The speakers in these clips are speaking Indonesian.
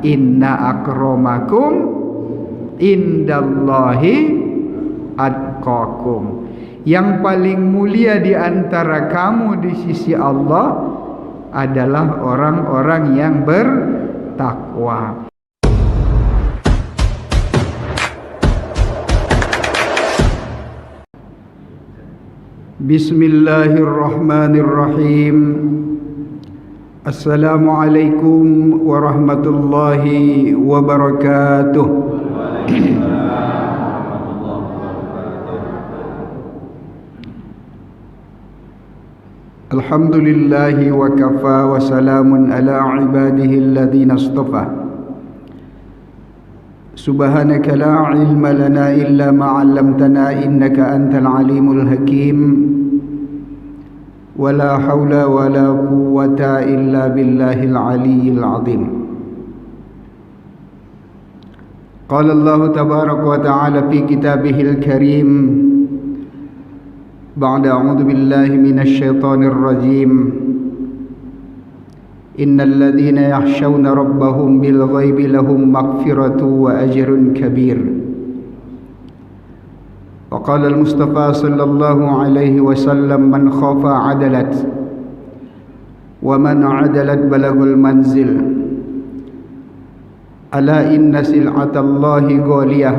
Inna akramakum indallahi atqakum. Yang paling mulia di antara kamu di sisi Allah adalah orang-orang yang bertakwa. Bismillahirrahmanirrahim. Assalamualaikum warahmatullahi wabarakatuh. Alhamdulillahi wa kafa wa salamun ala ibadihi alladhina astafa. Subhanaka la ilma lana illa ma 'allamtana innaka antal alimul hakim. ولا حول ولا قوة إلا بالله العلي العظيم. قال الله تبارك وتعالى في كتابه الكريم بعد أعوذ بالله من الشيطان الرجيم إن الذين يخشون ربهم بالغيب لهم مغفرة وأجر كبير. وقال المصطفى صلى الله عليه وسلم من خاف عدلت ومن عدلت بلغ المنزل. ألا إن سلعة الله غالية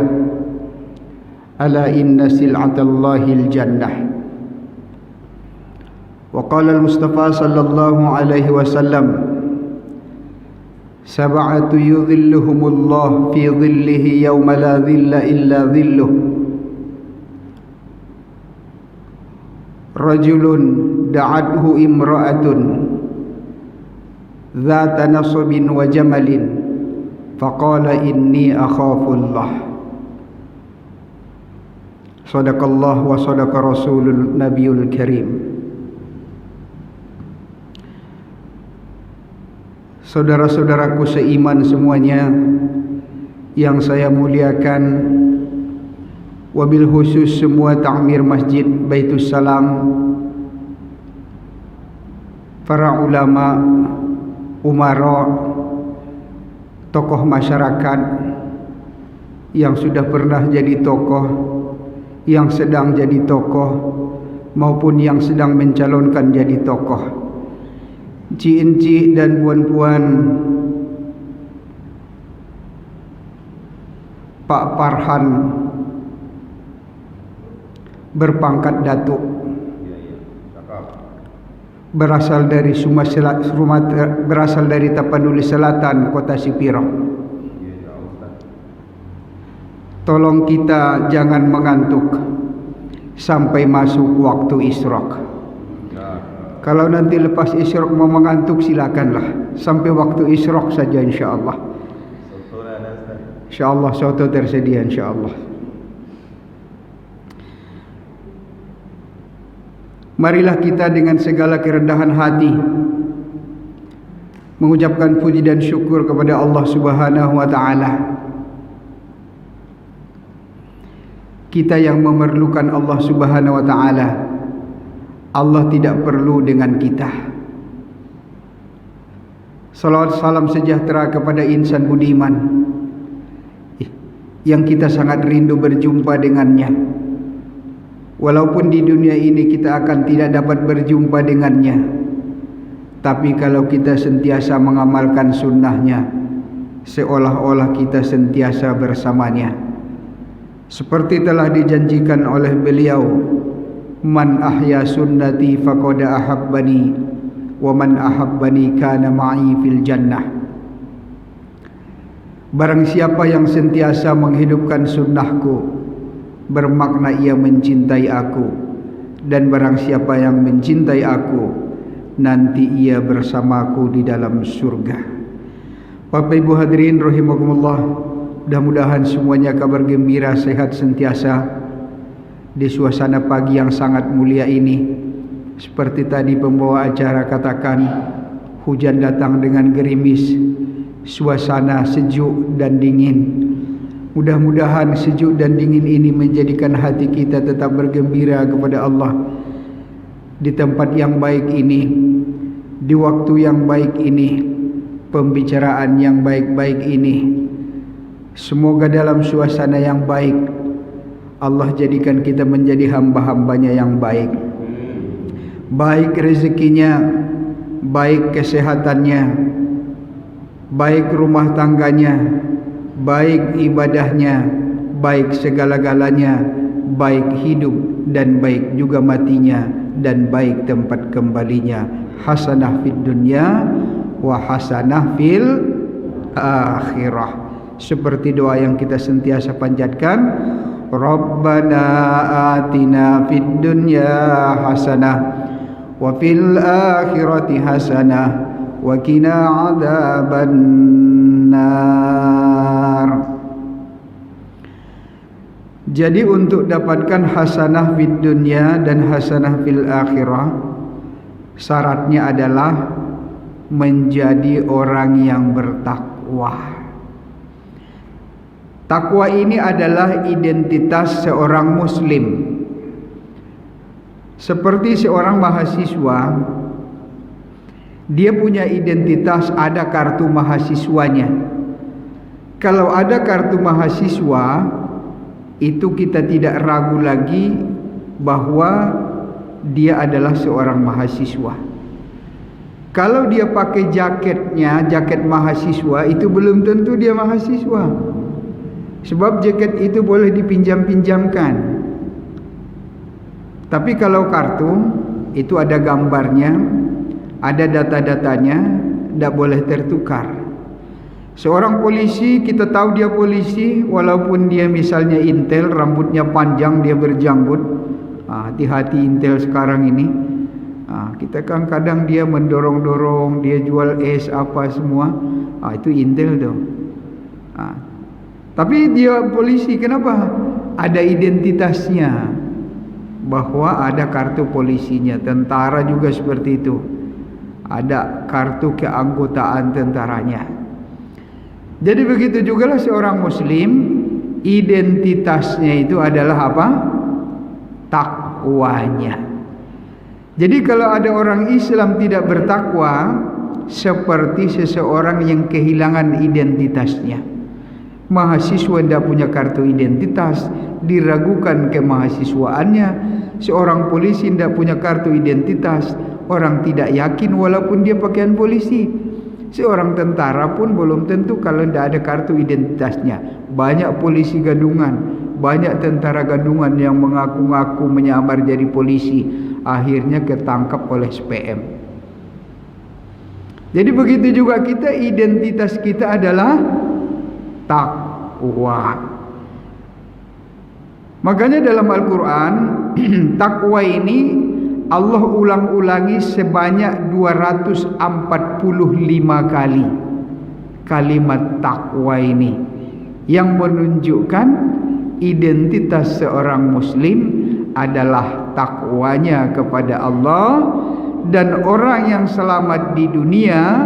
ألا إن سلعة الله الجنة. وقال المصطفى صلى الله عليه وسلم سبعة يظلهم الله في ظله يوم لا ظل إلا ظله. Rajulun da'athu imra'atun dhata nasabin wa jamalin faqala inni akhafullah. Sadaqallah wa sadaqa rasulul nabiyul karim. Saudara-saudaraku seiman semuanya yang saya muliakan, wabil khusus semua takmir Masjid Baitus Salam, para ulama, umara, tokoh masyarakat yang sudah pernah jadi tokoh, yang sedang jadi tokoh, maupun yang sedang mencalonkan jadi tokoh, encik-encik dan puan-puan, Pak Farhan berpangkat datuk, berasal dari Sumatera, berasal dari Tapanuli Selatan, Kota Sipiro. Tolong kita jangan mengantuk sampai masuk waktu isyraq. Kalau nanti lepas isyraq mau mengantuk, silakanlah sampai waktu isyraq saja, insyaallah. Insyaallah soto tersedia, insyaallah. Marilah kita dengan segala kerendahan hati mengucapkan puji dan syukur kepada Allah Subhanahu wa taala. Kita yang memerlukan Allah Subhanahu wa taala, Allah tidak perlu dengan kita. Salawat salam sejahtera kepada insan budiman yang kita sangat rindu berjumpa dengannya. Walaupun di dunia ini kita akan tidak dapat berjumpa dengannya, tapi kalau kita sentiasa mengamalkan sunnahnya, seolah-olah kita sentiasa bersamanya. Seperti telah dijanjikan oleh beliau, man ahya sunnati faqad ahabbani wa man ahabbani kana ma'i fil jannah. Barang siapa yang sentiasa menghidupkan sunnahku, bermakna ia mencintai aku, dan barang siapa yang mencintai aku, nanti ia bersamaku di dalam surga. Bapak Ibu hadirin rahimakumullah, mudah-mudahan semuanya kabar gembira, sehat sentiasa di suasana pagi yang sangat mulia ini. Seperti tadi pembawa acara katakan, hujan datang dengan gerimis, suasana sejuk dan dingin. Mudah-mudahan sejuk dan dingin ini menjadikan hati kita tetap bergembira kepada Allah di tempat yang baik ini, di waktu yang baik ini, pembicaraan yang baik-baik ini. Semoga dalam suasana yang baik Allah jadikan kita menjadi hamba-hambanya yang baik. Baik rezekinya, baik kesehatannya, baik rumah tangganya, baik ibadahnya, baik segala-galanya, baik hidup dan baik juga matinya, dan baik tempat kembalinya. Hasanah fid dunya wa hasanah fil akhirah. Seperti doa yang kita sentiasa panjatkan, Rabbana atina fid dunya hasanah wa fil akhirati hasanah wa qina adzabannar. Jadi untuk dapatkan hasanah fid dunya dan hasanah fil akhirah, syaratnya adalah menjadi orang yang bertakwa. Takwa ini adalah identitas seorang muslim. Seperti seorang mahasiswa, dia punya identitas, ada kartu mahasiswanya. Kalau ada kartu mahasiswa, itu kita tidak ragu lagi bahwa dia adalah seorang mahasiswa. Kalau dia pakai jaketnya, jaket mahasiswa, itu belum tentu dia mahasiswa. Sebab jaket itu boleh dipinjam-pinjamkan. Tapi kalau kartu itu ada gambarnya, ada data-datanya, tidak boleh tertukar. Seorang polisi, kita tahu dia polisi, walaupun dia misalnya intel, rambutnya panjang, dia berjanggut. Hati-hati intel sekarang ini. Kita kan kadang dia mendorong-dorong, dia jual es apa semua. Itu intel tuh. Tapi dia polisi, kenapa? Ada identitasnya, bahwa ada kartu polisinya. Tentara juga seperti itu, ada kartu keanggotaan tentaranya. Jadi begitu jugalah seorang muslim, identitasnya itu adalah apa? Takwanya. Jadi kalau ada orang Islam tidak bertakwa, seperti seseorang yang kehilangan identitasnya. Mahasiswa tidak punya kartu identitas, diragukan kemahasiswaannya. Seorang polisi tidak punya kartu identitas, orang tidak yakin walaupun dia pakaian polisi. Seorang tentara pun belum tentu kalau tidak ada kartu identitasnya. Banyak polisi gadungan, banyak tentara gadungan yang mengaku-ngaku menyamar jadi polisi, akhirnya ketangkap oleh SPM. Jadi begitu juga kita, identitas kita adalah takwa. Makanya dalam Al-Quran takwa ini Allah ulang-ulangi sebanyak 245 kali kalimat takwa ini, yang menunjukkan identitas seorang muslim adalah takwanya kepada Allah. Dan orang yang selamat di dunia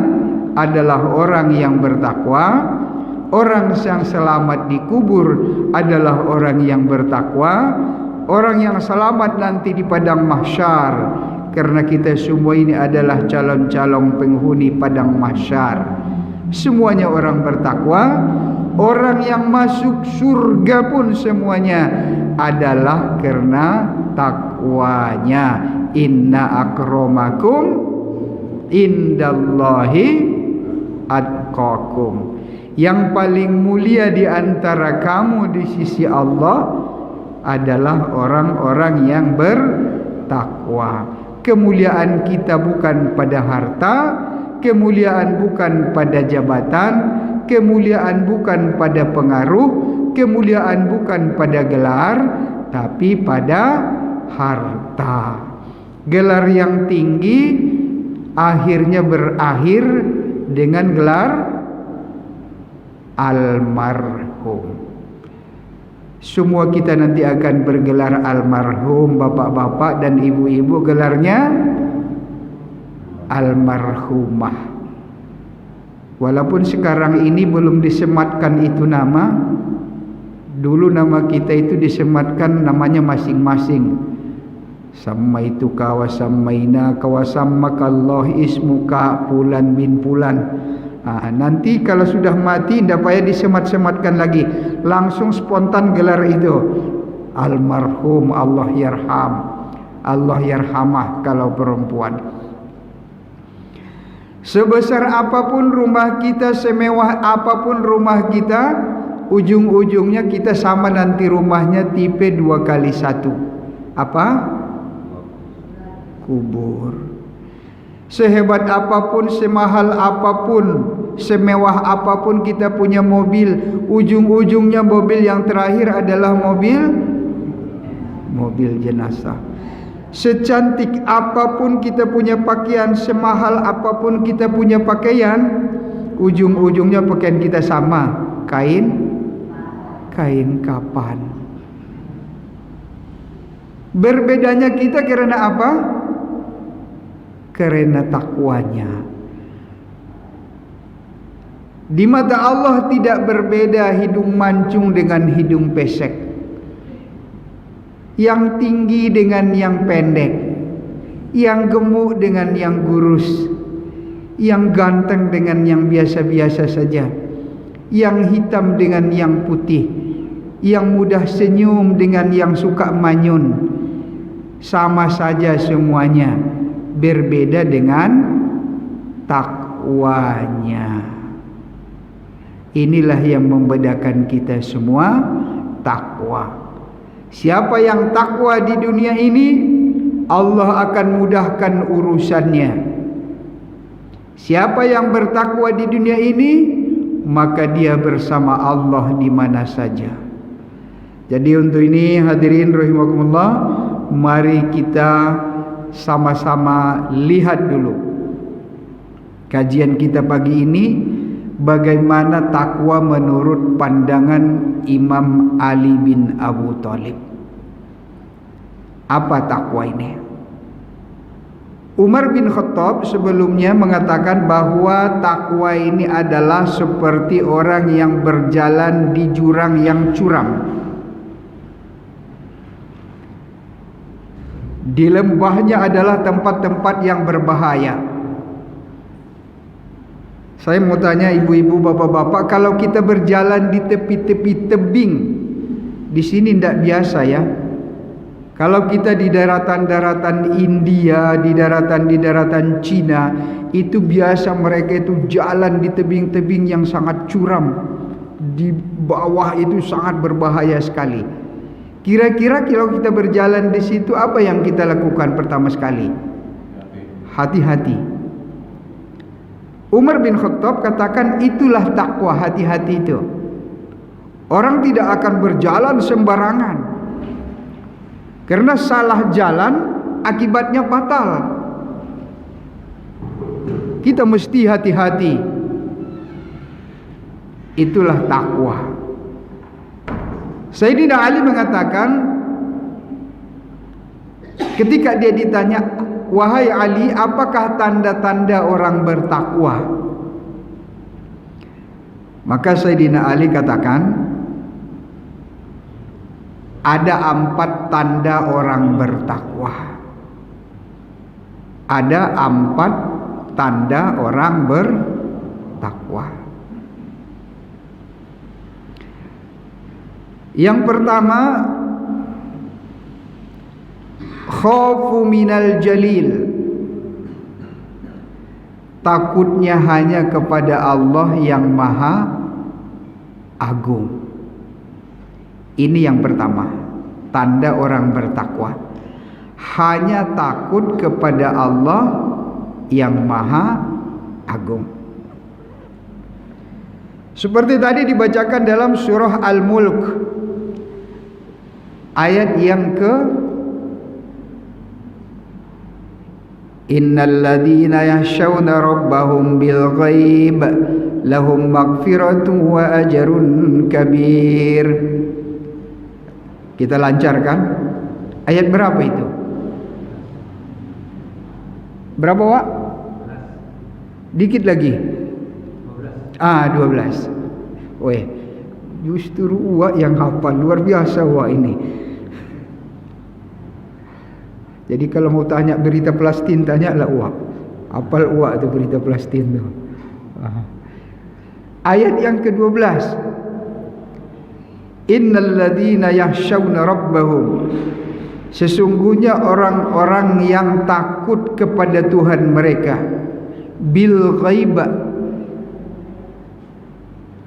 adalah orang yang bertakwa. Orang yang selamat di kubur adalah orang yang bertakwa. Orang yang selamat nanti di padang mahsyar, karena kita semua ini adalah calon-calon penghuni padang mahsyar, semuanya orang bertakwa. Orang yang masuk surga pun semuanya adalah karena takwanya. Inna akramakum indallahi atqakum. Yang paling mulia di antara kamu di sisi Allah adalah orang-orang yang bertakwa. Kemuliaan kita bukan pada harta, kemuliaan bukan pada jabatan, kemuliaan bukan pada pengaruh, kemuliaan bukan pada gelar, tapi pada harta. Gelar yang tinggi akhirnya berakhir dengan gelar almarhum. Semua kita nanti akan bergelar almarhum, bapak-bapak dan ibu-ibu gelarnya almarhumah. Walaupun sekarang ini belum disematkan itu nama. Dulu nama kita itu disematkan namanya masing-masing. Sammaituka wa sammaina ka wa sammakallah ismuka fulan bin fulan. Nanti kalau sudah mati tidak payah disemat-sematkan lagi, langsung spontan gelar itu, almarhum Allah yarham, Allah yarhamah kalau perempuan. Sebesar apapun rumah kita, semewah apapun rumah kita, ujung-ujungnya kita sama nanti rumahnya tipe 2x1. Apa? Kubur. Sehebat apapun, semahal apapun, semewah apapun kita punya mobil, ujung-ujungnya mobil yang terakhir adalah mobil jenazah. Secantik apapun kita punya pakaian, semahal apapun kita punya pakaian, ujung-ujungnya pakaian kita sama, kain kapan. Berbedanya kita karena apa? Karena takwanya. Di mata Allah tidak berbeda hidung mancung dengan hidung pesek, yang tinggi dengan yang pendek, yang gemuk dengan yang kurus, yang ganteng dengan yang biasa-biasa saja, yang hitam dengan yang putih, yang mudah senyum dengan yang suka manyun. Sama saja semuanya, berbeda dengan takwanya. Inilah yang membedakan kita semua, takwa. Siapa yang takwa di dunia ini, Allah akan mudahkan urusannya. Siapa yang bertakwa di dunia ini, maka dia bersama Allah di mana saja. Jadi untuk ini hadirin rahimakumullah, mari kita sama-sama lihat dulu kajian kita pagi ini, bagaimana takwa menurut pandangan Imam Ali bin Abu Thalib. Apa takwa ini? Umar bin Khattab sebelumnya mengatakan bahwa takwa ini adalah seperti orang yang berjalan di jurang yang curam. Di lembahnya adalah tempat-tempat yang berbahaya. Saya mau tanya ibu-ibu, bapak-bapak, kalau kita berjalan di tepi-tepi tebing, di sini tidak biasa ya. Kalau kita di daratan-daratan India, di daratan Cina, itu biasa mereka itu jalan di tebing-tebing yang sangat curam. Di bawah itu sangat berbahaya sekali. Kira-kira kalau kita berjalan di situ, apa yang kita lakukan pertama sekali? Hati-hati. Umar bin Khattab katakan itulah takwa, hati-hati itu. Orang tidak akan berjalan sembarangan, karena salah jalan akibatnya fatal. Kita mesti hati-hati. Itulah takwa. Sayyidina Ali mengatakan, ketika dia ditanya, wahai Ali, apakah tanda-tanda orang bertakwa? Maka Sayyidina Ali katakan, ada 4 tanda orang bertakwa. Ada 4 tanda orang bertakwa. Yang pertama, khaufu minal jalil, takutnya hanya kepada Allah yang maha agung. Ini yang pertama, tanda orang bertakwa, hanya takut kepada Allah yang maha agung. Seperti tadi dibacakan dalam surah Al-Mulk, ayat yang ke Innal ladzina yakhshawna rabbahum bil ghaib lahum maghfiratun wa ajrun kabir. Kita lancarkan. Ayat berapa itu? Berapa, Wak? Dikit lagi. 12. Weh, justru Wak yang hafal, luar biasa Wak ini. Jadi kalau mau tanya berita Palestin, tanyalah Wak. Hafal Wak tu berita Palestin tu. Ayat yang ke-12, innal ladzina yakhshawna rabbahum, sesungguhnya orang-orang yang takut kepada Tuhan mereka, bil ghaibah,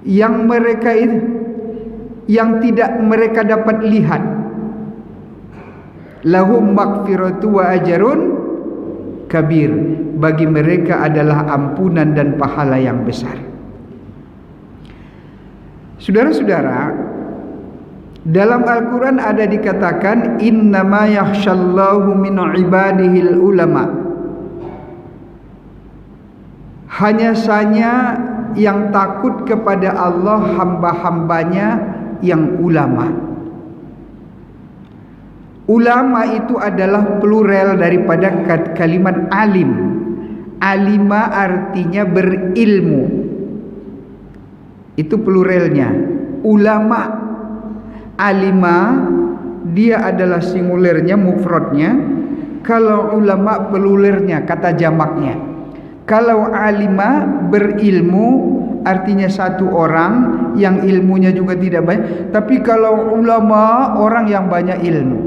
yang mereka itu yang tidak mereka dapat lihat, lahum maghfiratu wa ajrun kabir, bagi mereka adalah ampunan dan pahala yang besar. Saudara-saudara, dalam Al-Quran ada dikatakan innama yakhshallahu min ibadihil ulama, hanya saja yang takut kepada Allah hamba-hambanya yang ulama. Ulama itu adalah plural daripada kalimat alim. Alima artinya berilmu, itu pluralnya. Ulama, alima dia adalah singularnya, mufradnya. Kalau ulama pluralnya, kata jamaknya. Kalau alima berilmu, artinya satu orang yang ilmunya juga tidak banyak. Tapi kalau ulama, orang yang banyak ilmu.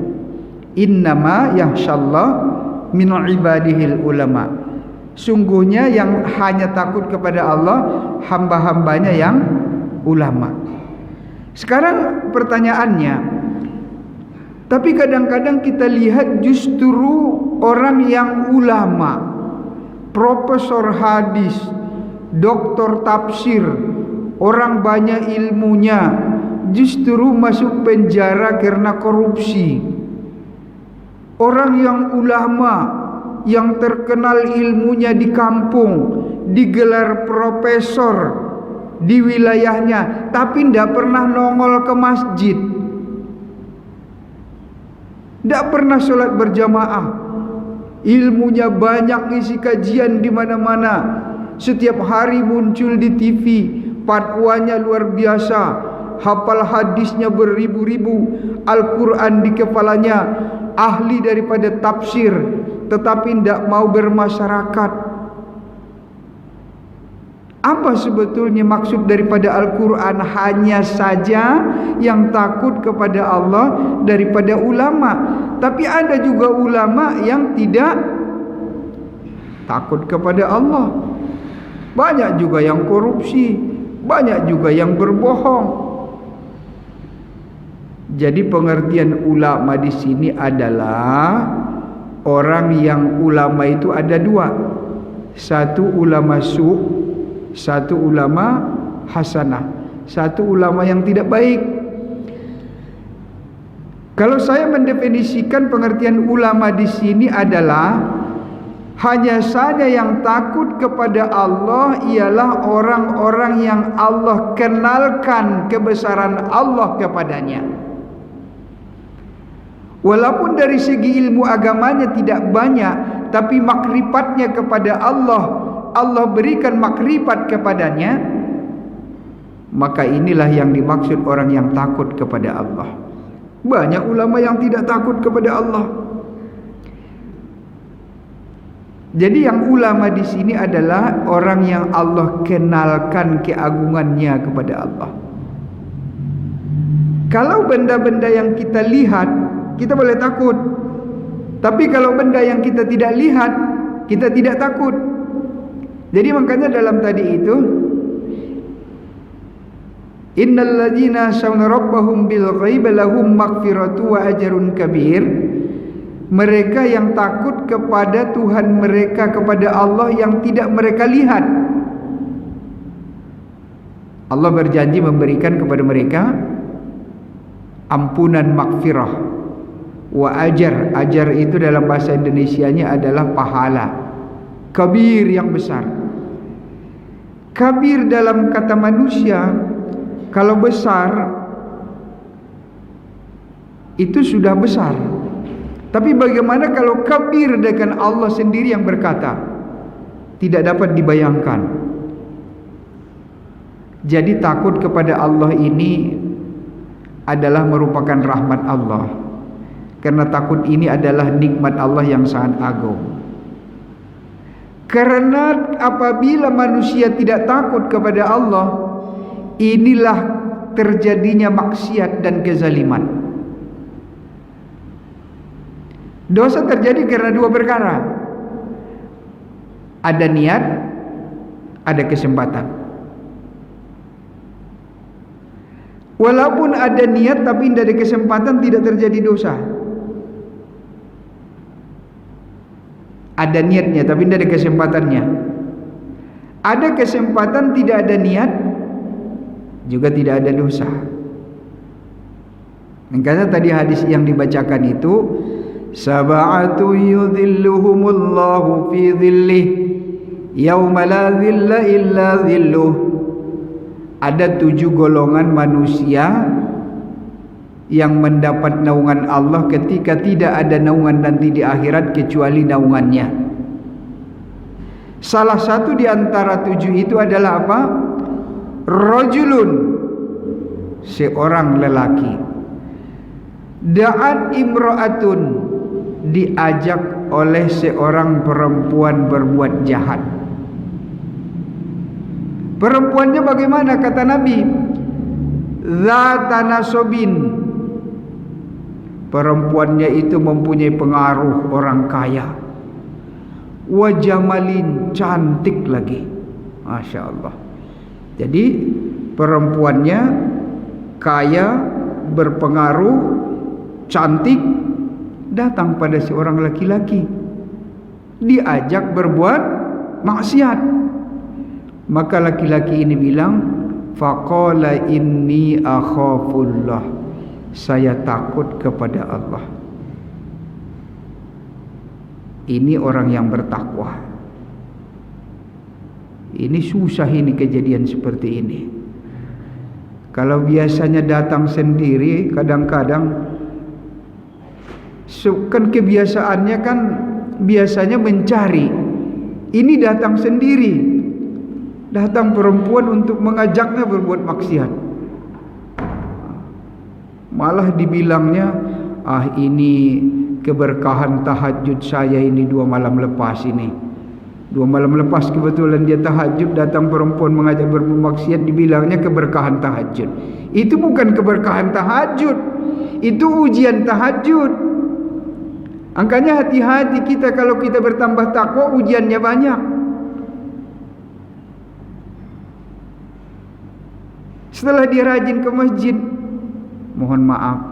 Innama yakhshallah min ibadihil ulama, sungguhnya yang hanya takut kepada Allah hamba-hambanya yang ulama. Sekarang pertanyaannya, tapi kadang-kadang kita lihat justru orang yang ulama, profesor hadis, doktor tafsir, orang banyak ilmunya, justru masuk penjara karena korupsi. Orang yang ulama, yang terkenal ilmunya di kampung, digelar profesor di wilayahnya, tapi tidak pernah nongol ke masjid, tidak pernah sholat berjamaah. Ilmunya banyak, ngisi kajian di mana-mana, setiap hari muncul di TV, fatwanya luar biasa, hafal hadisnya beribu-ribu, Al-Quran di kepalanya, ahli daripada tafsir, tetapi tidak mau bermasyarakat. Apa sebetulnya maksud daripada Al-Quran? Hanya saja yang takut kepada Allah daripada ulama. Tapi ada juga ulama yang tidak takut kepada Allah. Banyak juga yang korupsi, banyak juga yang berbohong. Jadi pengertian ulama di sini adalah orang yang ulama itu ada dua. Satu ulama su', satu ulama hasanah, satu ulama yang tidak baik. Kalau saya mendefinisikan pengertian ulama di sini adalah hanya saja yang takut kepada Allah ialah orang-orang yang Allah kenalkan kebesaran Allah kepadanya. Walaupun dari segi ilmu agamanya tidak banyak, tapi makrifatnya kepada Allah, Allah berikan makrifat kepadanya, maka inilah yang dimaksud orang yang takut kepada Allah. Banyak ulama yang tidak takut kepada Allah. Jadi yang ulama di sini adalah orang yang Allah kenalkan keagungannya kepada Allah. Kalau benda-benda yang kita lihat, kita boleh takut. Tapi kalau benda yang kita tidak lihat, kita tidak takut. Jadi makanya dalam tadi itu, innal ladzina yakhshawna rabbahum bil ghaibi lahum maghfiratu wa ajrun kabir. Mereka yang takut kepada Tuhan mereka, kepada Allah yang tidak mereka lihat. Allah berjanji memberikan kepada mereka ampunan, maghfirah, wa ajar. Ajar itu dalam bahasa Indonesianya adalah pahala. Kabir yang besar. Kabir dalam kata manusia, kalau besar itu sudah besar. Tapi bagaimana kalau kabir dengan Allah sendiri yang berkata? Tidak dapat dibayangkan. Jadi takut kepada Allah ini adalah merupakan rahmat Allah. Karena takut ini adalah nikmat Allah yang sangat agung. Karena apabila manusia tidak takut kepada Allah, inilah terjadinya maksiat dan kezaliman. Dosa terjadi karena dua perkara. Ada niat, ada kesempatan. Walaupun ada niat tapi tidak ada kesempatan, tidak terjadi dosa. Ada niatnya tapi tidak ada kesempatannya. Ada kesempatan, tidak ada niat, juga tidak ada dosa. Makanya tadi hadis yang dibacakan itu, sab'atu yudhilluhumullahu fi dhillih yauma la dhilla illa dhilluh. Ada 7 golongan manusia yang mendapat naungan Allah ketika tidak ada naungan nanti di akhirat kecuali naungannya. Salah satu di antara 7 itu adalah apa? Rajulun, seorang lelaki. Da'at imra'atun, diajak oleh seorang perempuan berbuat jahat. Perempuannya bagaimana kata Nabi? Zata nasobin. Perempuannya itu mempunyai pengaruh orang kaya. Wa jamalin, cantik lagi. Masya Allah. Jadi perempuannya kaya, berpengaruh, cantik, datang pada seorang laki-laki, diajak berbuat maksiat. Maka laki-laki ini bilang, faqala inni akhafullah, saya takut kepada Allah. Ini orang yang bertakwa. Ini susah ini kejadian seperti ini. Kalau biasanya datang sendiri, kadang-kadang kan kebiasaannya kan biasanya mencari. Ini datang sendiri. Datang perempuan untuk mengajaknya berbuat maksiat. Malah dibilangnya, ini keberkahan tahajud saya ini 2 malam lepas ini. 2 malam lepas kebetulan dia tahajud, datang perempuan mengajak berbuat maksiat, dibilangnya keberkahan tahajud. Itu bukan keberkahan tahajud, itu ujian tahajud. Angkanya hati-hati kita kalau kita bertambah takwa, ujiannya banyak. Setelah dia rajin ke masjid, mohon maaf,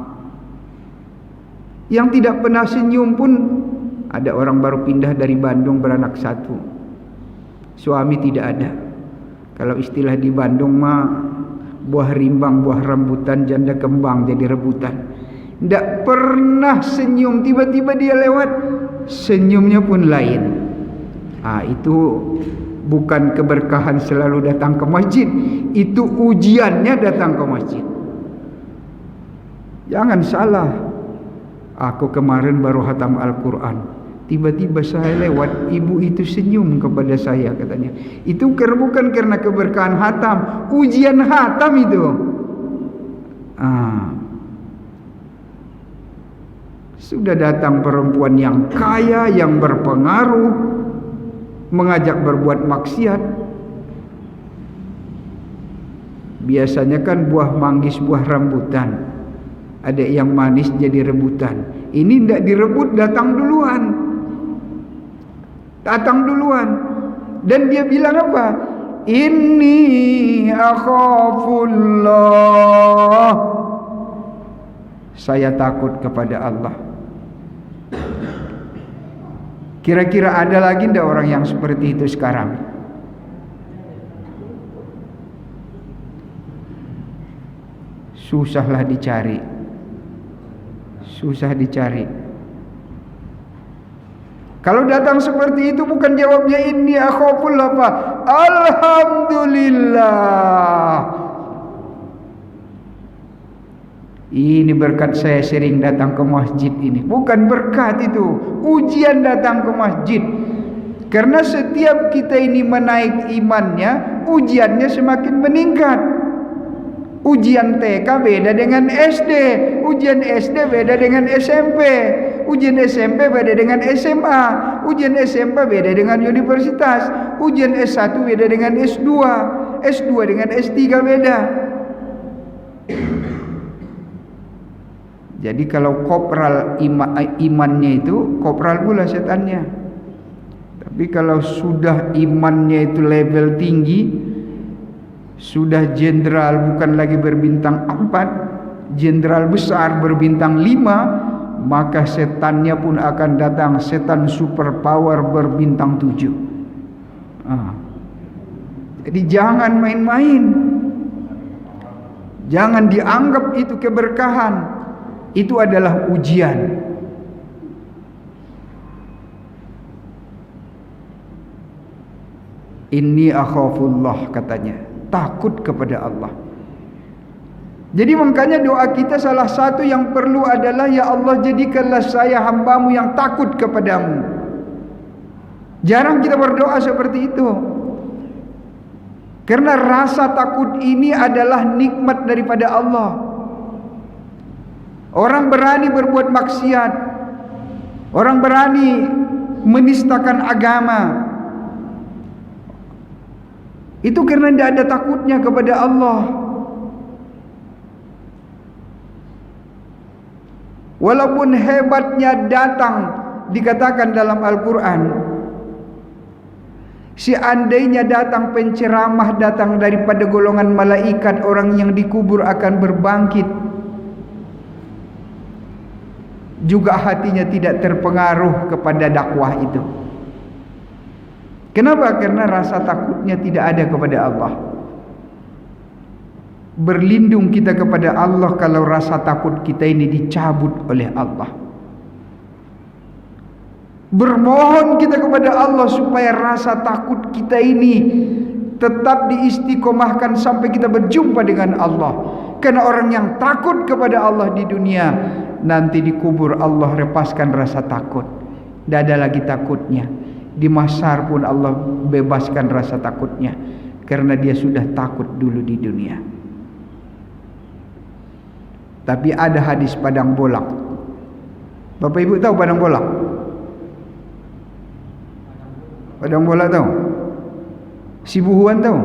yang tidak pernah senyum pun ada. Orang baru pindah dari Bandung beranak 1, suami tidak ada. Kalau istilah di Bandung mah, buah rimbang, buah rambutan, janda kembang jadi rebutan. Tidak pernah senyum, tiba-tiba dia lewat, senyumnya pun lain. Itu bukan keberkahan selalu datang ke masjid, itu ujiannya datang ke masjid. Jangan salah. Aku kemarin baru khatam Al-Quran, tiba-tiba saya lewat, ibu itu senyum kepada saya, katanya. Itu bukan karena keberkahan khatam, ujian khatam itu. Sudah datang perempuan yang kaya, yang berpengaruh, mengajak berbuat maksiat. Biasanya kan buah manggis, buah rambutan, ada yang manis jadi rebutan. Ini tidak direbut, datang duluan. Datang duluan. Dan dia bilang apa? Inni akhafullah, saya takut kepada Allah. Kira-kira ada lagi tidak orang yang seperti itu sekarang? Susahlah dicari. Susah dicari. Kalau datang seperti itu bukan jawabnya inni akhafullah, apa? Alhamdulillah. Ini berkat saya sering datang ke masjid ini. Bukan berkat itu, ujian datang ke masjid. Karena setiap kita ini menaik imannya, ujiannya semakin meningkat. Ujian TK beda dengan SD, ujian SD beda dengan SMP, ujian SMP beda dengan SMA, ujian SMA beda dengan universitas, ujian S1 beda dengan S2. S2 dengan S3 beda. Jadi kalau kopral imannya itu, kopral pula setannya. Tapi kalau sudah imannya itu level tinggi, sudah jenderal, bukan lagi berbintang 4, jenderal besar berbintang 5, maka setannya pun akan datang, setan superpower berbintang 7. Jadi jangan main-main. Jangan dianggap itu keberkahan. Itu adalah ujian. Inni akhafullah, katanya, takut kepada Allah. Jadi makanya doa kita salah satu yang perlu adalah, ya Allah, jadikanlah saya hamba-Mu yang takut kepadamu. Jarang kita berdoa seperti itu. Karena rasa takut ini adalah nikmat daripada Allah. Orang berani berbuat maksiat, orang berani menistakan agama, itu karena tidak ada takutnya kepada Allah. Walaupun hebatnya datang, dikatakan dalam Al-Quran, seandainya datang penceramah, datang daripada golongan malaikat, orang yang dikubur akan berbangkit, juga hatinya tidak terpengaruh kepada dakwah itu. Kenapa? Karena rasa takutnya tidak ada kepada Allah. Berlindung kita kepada Allah kalau rasa takut kita ini dicabut oleh Allah. Bermohon kita kepada Allah supaya rasa takut kita ini tetap diistiqomahkan sampai kita berjumpa dengan Allah. Karena orang yang takut kepada Allah di dunia, nanti dikubur Allah lepaskan rasa takut. Tidak ada lagi takutnya. Di mahsyar pun Allah bebaskan rasa takutnya, karena dia sudah takut dulu di dunia. Tapi ada hadis padang bolak. Bapak Ibu tahu padang bolak? Padang bolak tahu? Sibuhuan tahu?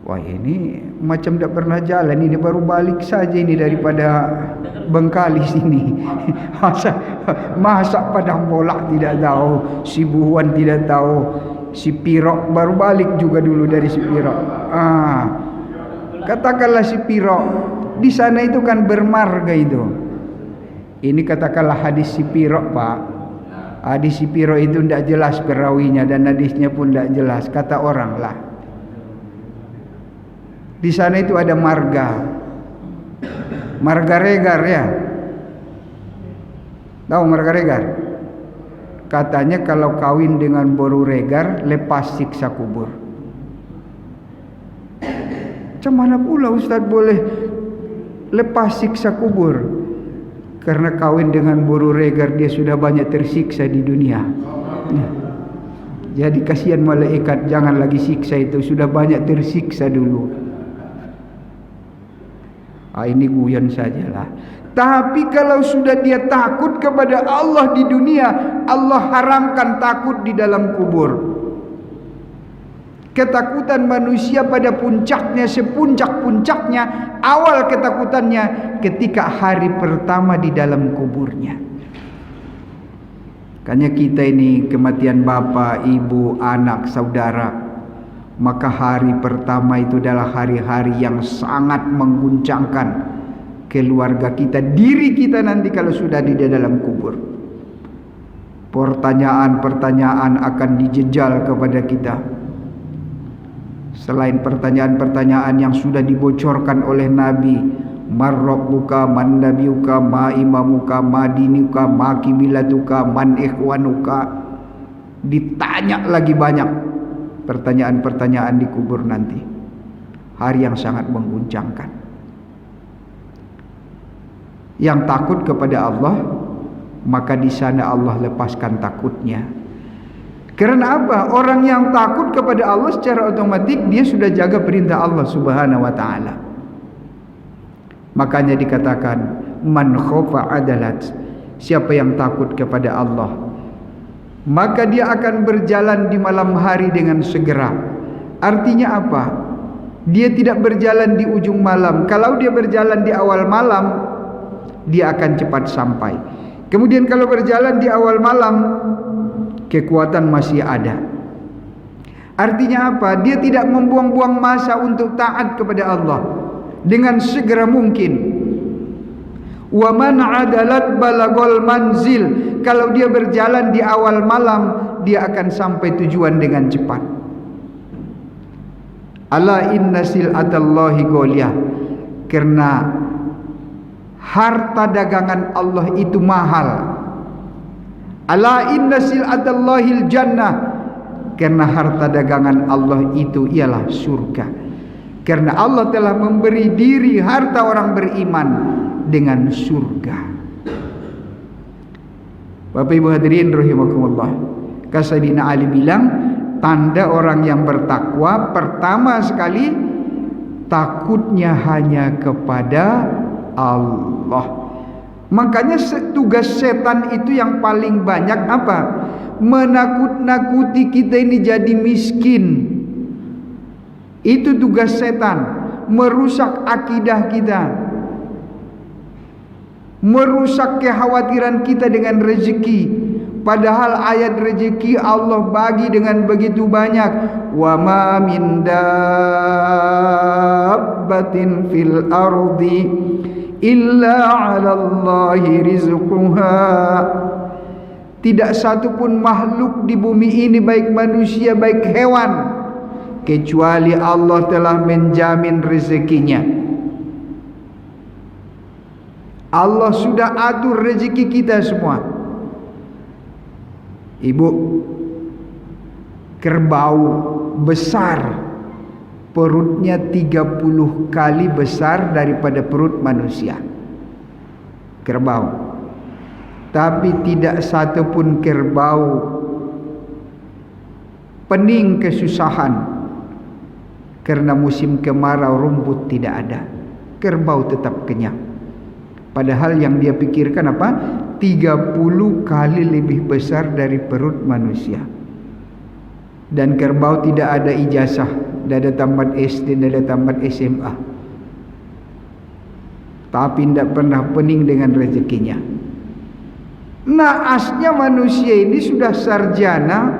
Wah, ini macam tak pernah jalan, ini baru balik saja ini daripada Bengkalis ini. Masa padang bolak tidak tahu, Sibuhuan tidak tahu, Sipirok baru balik juga dulu dari Sipirok. Katakanlah Sipirok, di sana itu kan bermarga itu. Ini katakanlah hadis Sipirok, Pak. Hadis Sipirok itu tidak jelas perawinya dan hadisnya pun tidak jelas, kata orang lah. Di sana itu ada marga regar, ya. Tahu marga regar? Katanya kalau kawin dengan boru regar lepas siksa kubur. Macam mana pula Ustaz boleh lepas siksa kubur? Karena kawin dengan boru regar dia sudah banyak tersiksa di dunia. Jadi kasihan malaikat, jangan lagi siksa itu, sudah banyak tersiksa dulu. Ini guyon sajalah. Tapi kalau sudah dia takut kepada Allah di dunia, Allah haramkan takut di dalam kubur. Ketakutan manusia pada puncaknya, sepuncak-puncaknya, awal ketakutannya ketika hari pertama di dalam kuburnya. Makanya kita ini kematian bapak, ibu, anak, saudara, maka hari pertama itu adalah hari-hari yang sangat mengguncangkan keluarga kita, diri kita nanti kalau sudah di dalam kubur. Pertanyaan-pertanyaan akan dijejal kepada kita. Selain pertanyaan-pertanyaan yang sudah dibocorkan oleh Nabi, man rabbuka, man nabiyuka, ma imamuka, ma dinuka, ma kibilatuka, man ikhwanuka, ditanya lagi banyak pertanyaan-pertanyaan di kubur nanti. Hari yang sangat mengguncangkan. Yang takut kepada Allah, maka di sana Allah lepaskan takutnya. Karena apa? Orang yang takut kepada Allah secara otomatis dia sudah jaga perintah Allah Subhanahu wa taala. Makanya dikatakan man khofa adalat, siapa yang takut kepada Allah, maka dia akan berjalan di malam hari dengan segera. Artinya apa? Dia tidak berjalan di ujung malam. Kalau dia berjalan di awal malam, dia akan cepat sampai. Kemudian kalau berjalan di awal malam, kekuatan masih ada. Artinya apa? Dia tidak membuang-buang masa untuk taat kepada Allah dengan segera mungkin. Wa man adalat balagol manzil. Kalau dia berjalan di awal malam, dia akan sampai tujuan dengan cepat. Ala inna sil'atallahi ghaliyah. Karena harta dagangan Allah itu mahal. Ala inna sil'atallahil jannah. Karena harta dagangan Allah itu ialah surga. Karena Allah telah memberi diri harta orang beriman dengan surga. Bapak Ibu hadirin rahimakumullah. Sayyidina Ali bilang, tanda orang yang bertakwa pertama sekali takutnya hanya kepada Allah. Makanya tugas setan itu yang paling banyak apa? Menakut-nakuti kita ini jadi miskin. Itu tugas setan, merusak akidah kita, merusak kekhawatiran kita dengan rezeki. Padahal ayat rezeki Allah bagi dengan begitu banyak. Wa ma min dabbatin fil ardi illa 'alallahi rizquha. Tidak satu pun makhluk di bumi ini, baik manusia baik hewan, kecuali Allah telah menjamin rezekinya. Allah sudah atur rezeki kita semua. Ibu, kerbau besar, perutnya 30 kali besar daripada perut manusia. Kerbau. Tapi tidak satu pun kerbau pening kesusahan karena musim kemarau rumput tidak ada. Kerbau tetap kenyang. Padahal yang dia pikirkan apa? 30 kali lebih besar dari perut manusia. Dan kerbau tidak ada ijazah, tidak ada tamat SD, tidak ada tamat SMA. Tapi tidak pernah pening dengan rezekinya. Naasnya manusia ini sudah sarjana,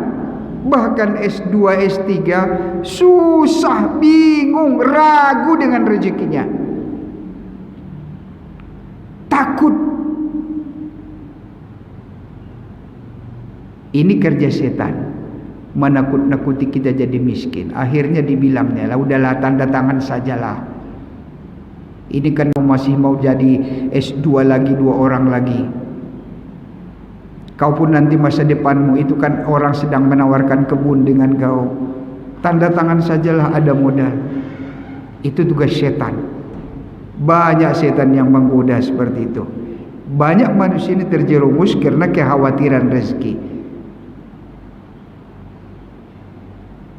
bahkan S2, S3, susah, bingung, ragu dengan rezekinya. Takut. Ini kerja setan, menakut-nakuti kita jadi miskin. Akhirnya dibilangnya, lah udahlah tanda tangan sajalah. Ini kan masih mau jadi S2 lagi, 2 orang lagi. Kau pun nanti masa depanmu itu kan orang sedang menawarkan kebun dengan kau. Tanda tangan sajalah, ada modal. Itu tugas setan. Banyak setan yang menggoda seperti itu. Banyak manusia ini terjerumus karena kekhawatiran rezeki.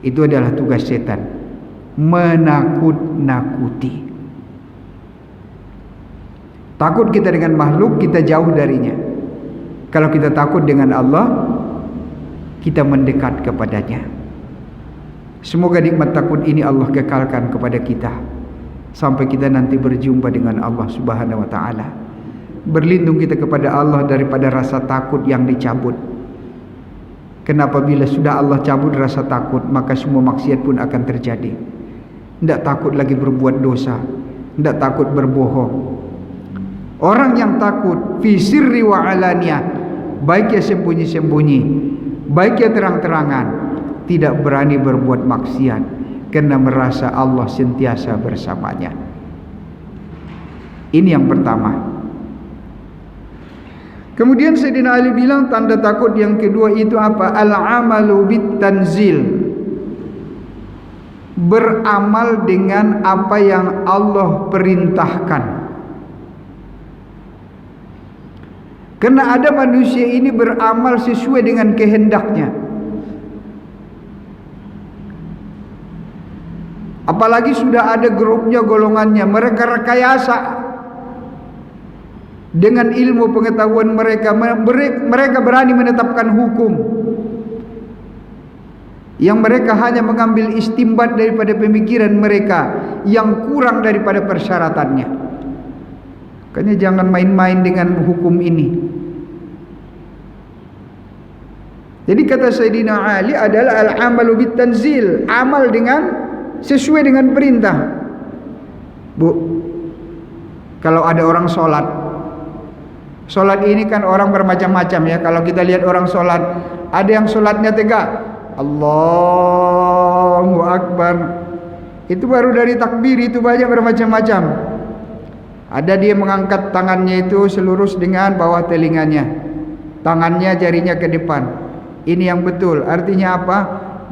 Itu adalah tugas setan, menakut-nakuti. Takut kita dengan makhluk, kita jauh darinya. Kalau kita takut dengan Allah, kita mendekat kepadanya. Semoga nikmat takut ini Allah kekalkan kepada kita sampai kita nanti berjumpa dengan Allah Subhanahu wa taala. Berlindung kita kepada Allah daripada rasa takut yang dicabut. Kenapa bila sudah Allah cabut rasa takut, maka semua maksiat pun akan terjadi. Tidak takut lagi berbuat dosa, tidak takut berbohong. Orang yang takut fi sirri wa alaniyah, baik ya sembunyi-sembunyi, baik ya terang-terangan, tidak berani berbuat maksiat karena merasa Allah sentiasa bersamanya. Ini yang pertama. Kemudian Sayyidina Ali bilang tanda takut yang kedua itu apa? Al-amalu bit-tanzil. Beramal dengan apa yang Allah perintahkan. Karena ada manusia ini beramal sesuai dengan kehendaknya. Apalagi sudah ada grupnya, golongannya, mereka rekayasa dengan ilmu pengetahuan mereka. Mereka berani menetapkan hukum. yang mereka hanya mengambil istimbat daripada pemikiran mereka yang kurang daripada persyaratannya. Makanya jangan main-main dengan hukum ini. Jadi kata Sayyidina Ali adalah al-amalu bit-tanzil, amal dengan sesuai dengan perintah. Bu, kalau ada orang Solat ini kan orang bermacam-macam ya. Kalau kita lihat orang solat, ada yang solatnya tegak, Allahu Akbar. Itu baru dari takbir itu banyak bermacam-macam. Ada dia mengangkat tangannya itu selurus dengan bawah telinganya, tangannya jarinya ke depan. Ini yang betul. Artinya apa?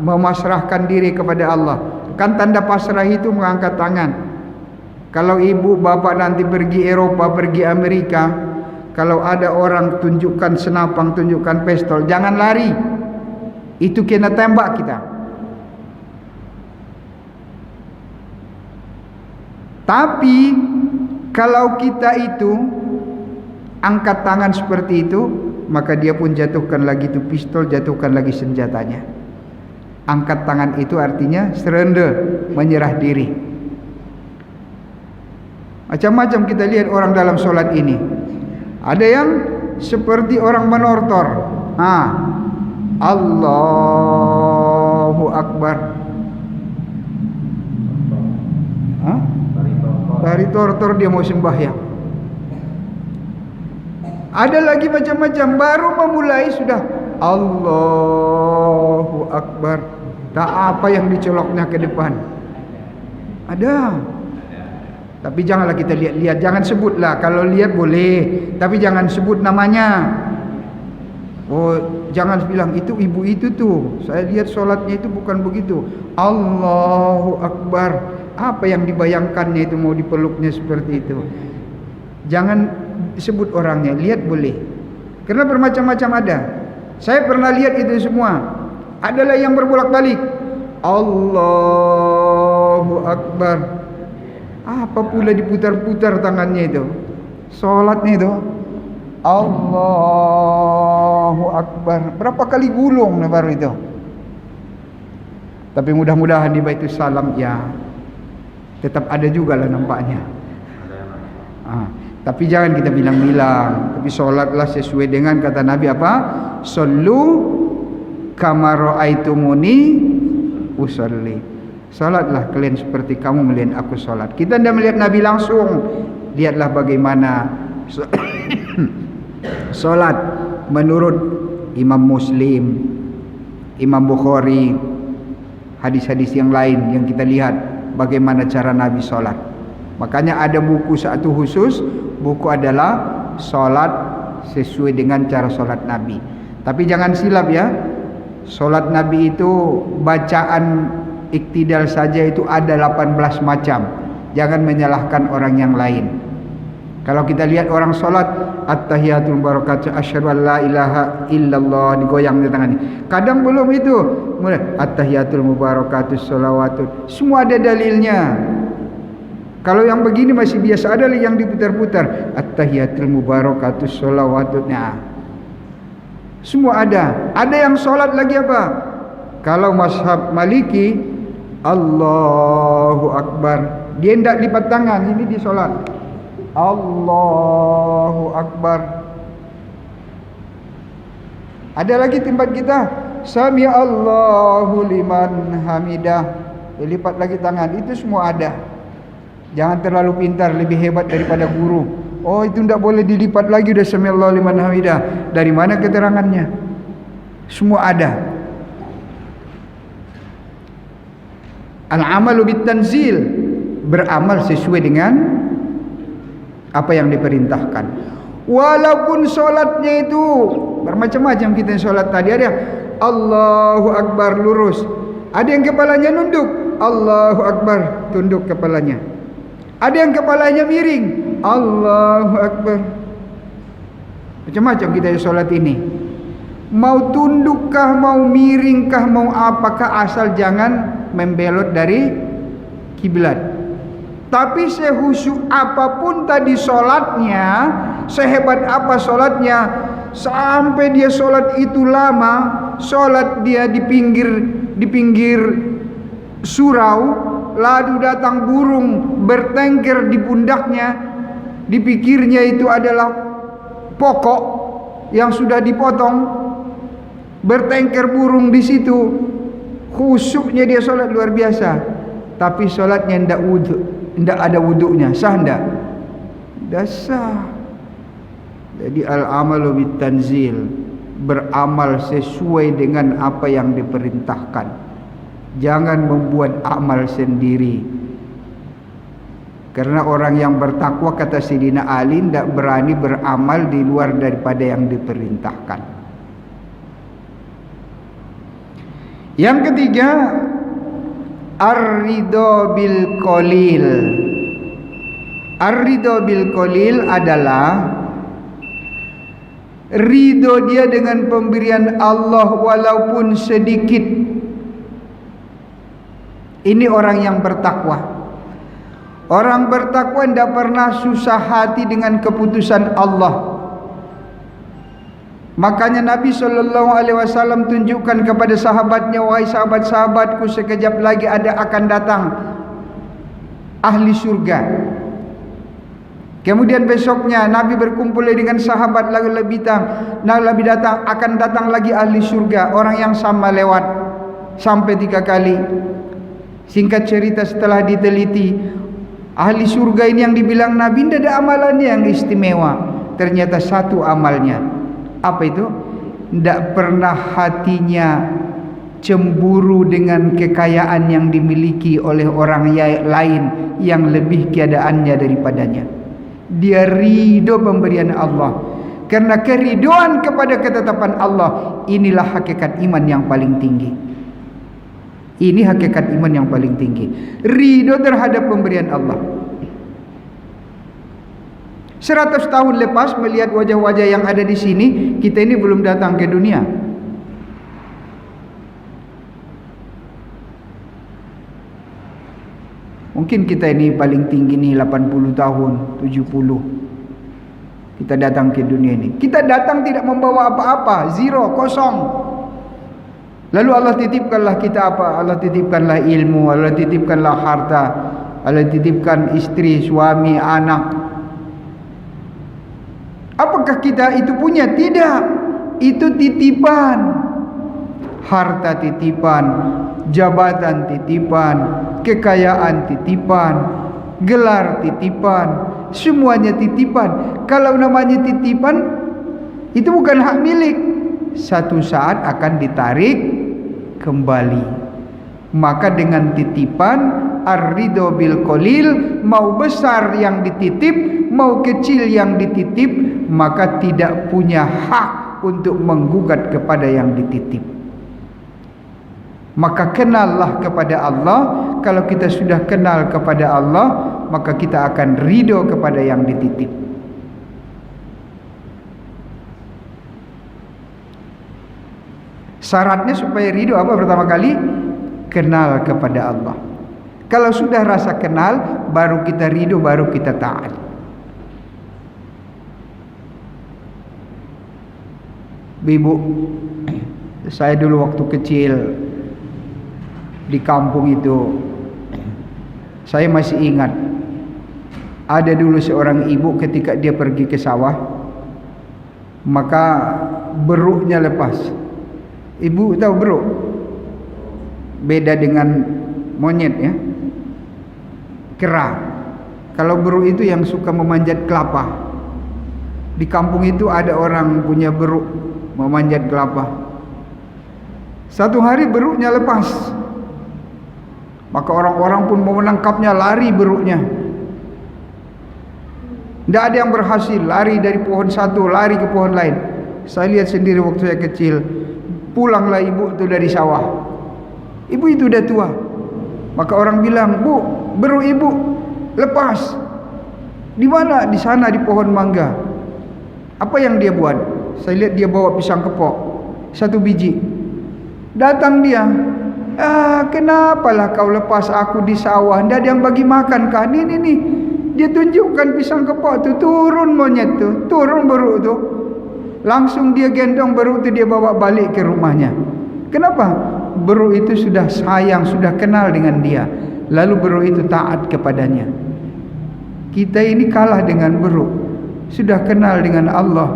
Memasrahkan diri kepada Allah. Kan tanda pasrah itu mengangkat tangan. Kalau ibu bapak nanti pergi Eropa, pergi Amerika, kalau ada orang tunjukkan senapang, tunjukkan pistol, jangan lari. Itu kena tembak kita. Tapi kalau kita itu angkat tangan seperti itu, maka dia pun jatuhkan lagi itu pistol, jatuhkan lagi senjatanya. Angkat tangan itu artinya surrender, menyerah diri. Macam-macam kita lihat orang dalam solat ini. Ada yang seperti orang menortor. Allahu Akbar. Dari tortor dia mau sembahyang. Ada lagi macam-macam, baru memulai sudah Allahu Akbar. Tak apa yang dicoloknya ke depan. Ada. Tapi janganlah kita lihat-lihat, jangan sebutlah. Kalau lihat boleh, tapi jangan sebut namanya. Oh, jangan bilang itu ibu itu tuh, saya lihat solatnya itu bukan begitu. Allahu Akbar. Apa yang dibayangkannya itu mau dipeluknya seperti itu. Jangan sebut orangnya, lihat boleh. Karena bermacam-macam ada. Saya pernah lihat itu semua. Adalah yang berbolak-balik. Allahu Akbar. Apa pula diputar-putar tangannya itu? Solatnya itu Allahu Akbar. Berapa kali gulung baru itu. Tapi mudah-mudahan di Baitul Salam ya tetap ada juga lah nampaknya. Tapi jangan kita bilang-bilang. Tapi solatlah sesuai dengan kata Nabi apa? Sallu kama ra'aitumuni usolli. Salatlah kalian seperti kamu melihat aku salat. Kita tidak melihat Nabi langsung. Lihatlah bagaimana salat menurut Imam Muslim, Imam Bukhari, hadis-hadis yang lain yang kita lihat bagaimana cara Nabi salat. Makanya ada buku satu khusus, buku adalah salat sesuai dengan cara salat Nabi. Tapi jangan silap ya. Salat Nabi itu bacaan iktidal saja itu ada 18 macam. Jangan menyalahkan orang yang lain. Kalau kita lihat orang solat, at-tahiyatul barakatuh asyhadu an la ilaha illallah, digoyang di tangannya. Kadang belum itu, mulai at-tahiyatul mubarakatuh sholawatun. Semua ada dalilnya. Kalau yang begini masih biasa, ada yang diputar-putar. At-tahiyatul mubarakatuh sholawatun. Nah, semua ada. Ada yang solat lagi apa? Kalau mazhab Maliki, Allahu Akbar. Dia tidak lipat tangan, ini di solat. Allahu Akbar. Ada lagi tempat kita, Sami Allahu liman hamidah. Dia lipat lagi tangan. Itu semua ada. Jangan terlalu pintar, lebih hebat daripada guru. Oh, itu tidak boleh dilipat lagi, udah Sami Allahu liman hamidah. Dari mana keterangannya? Semua ada. Al-amalu bit-tanzil, beramal sesuai dengan apa yang diperintahkan. Walaupun solatnya itu bermacam-macam, kita solat tadi ada Allahu Akbar lurus, ada yang kepalanya nunduk, Allahu Akbar tunduk kepalanya, ada yang kepalanya miring, Allahu Akbar. Macam-macam kita solat ini. Mau tundukkah, mau miringkah, mau apakah, asal jangan membelot dari kiblat. Tapi sehusyuk apapun tadi solatnya, sehebat apa solatnya, sampai dia solat itu lama, sholat dia di pinggir surau, lalu datang burung bertengger di pundaknya, dipikirnya itu adalah pokok yang sudah dipotong, bertengger burung di situ, khusyuknya dia sholat luar biasa, tapi sholatnya tidak ada wuduknya, sah tidak? Tidak sah. Jadi al-amalu bitanzil, beramal sesuai dengan apa yang diperintahkan. Jangan membuat amal sendiri. Karena orang yang bertakwa, kata Sayyidina Ali, tidak berani beramal di luar daripada yang diperintahkan. Yang ketiga, ar-ridho bil qalil. Ar-ridho bil qalil adalah ridho dia dengan pemberian Allah walaupun sedikit. Ini orang yang bertakwa. Orang bertakwa tidak pernah susah hati dengan keputusan Allah. Makanya Nabi SAW tunjukkan kepada sahabatnya, wahai sahabat-sahabatku, sekejap lagi akan datang ahli surga. Kemudian besoknya Nabi berkumpul dengan sahabat, lalu lebih datang, akan datang lagi ahli surga. Orang yang sama lewat sampai 3 kali. Singkat cerita, setelah diteliti, ahli surga ini yang dibilang Nabi tidak ada amalannya yang istimewa. Ternyata satu amalnya. Apa itu? Tidak pernah hatinya cemburu dengan kekayaan yang dimiliki oleh orang lain yang lebih keadaannya daripadanya. Dia ridho pemberian Allah. Karena keridoan kepada ketetapan Allah, inilah hakikat iman yang paling tinggi. Ini hakikat iman yang paling tinggi. Ridho terhadap pemberian Allah. 100 tahun lepas melihat wajah-wajah yang ada di sini, kita ini belum datang ke dunia. Mungkin kita ini paling tinggi nih 80 tahun, 70. Kita datang ke dunia ini. Kita datang tidak membawa apa-apa, zero, kosong. Lalu Allah titipkanlah kita apa? Allah titipkanlah ilmu, Allah titipkanlah harta, Allah titipkan istri, suami, anak. Apakah kita itu punya? Tidak. Itu titipan. Harta titipan, jabatan titipan, kekayaan titipan, gelar titipan, semuanya titipan. Kalau namanya titipan, itu bukan hak milik. Satu saat akan ditarik kembali. Maka dengan titipan, ar-ridho bil qalil, mau besar yang dititip, mau kecil yang dititip, maka tidak punya hak untuk menggugat kepada yang dititip. Maka kenallah kepada Allah. Kalau kita sudah kenal kepada Allah, maka kita akan ridho kepada yang dititip. Syaratnya supaya ridho apa? Pertama kali, kenal kepada Allah. Kalau sudah rasa kenal, baru kita ridho, baru kita taat. Ibu, saya dulu waktu kecil di kampung itu, saya masih ingat, ada dulu seorang ibu ketika dia pergi ke sawah, maka beruknya lepas. Ibu tahu beruk? Beda dengan monyet ya. Kera. Kalau beruk itu yang suka memanjat kelapa. Di kampung itu ada orang punya beruk memanjat kelapa. Satu hari beruknya lepas. Maka orang-orang pun mau menangkapnya, lari beruknya. Tidak ada yang berhasil, lari dari pohon satu, lari ke pohon lain. Saya lihat sendiri waktu saya kecil. Pulanglah ibu itu dari sawah. Ibu itu udah tua. Maka orang bilang, "Bu, beruk ibu lepas." Di mana? Di sana, di pohon mangga. Apa yang dia buat? Saya lihat dia bawa pisang kepok 1 biji. Datang dia, kenapalah kau lepas aku di sawah? Tidak ada yang bagi makan kan? Ini. Dia tunjukkan pisang kepok tu, turun monyet tu, turun beruk tu. Langsung dia gendong beruk itu, dia bawa balik ke rumahnya. Kenapa? Beruk itu sudah sayang, sudah kenal dengan dia. Lalu beruk itu taat kepadanya. Kita ini kalah dengan beruk. Sudah kenal dengan Allah,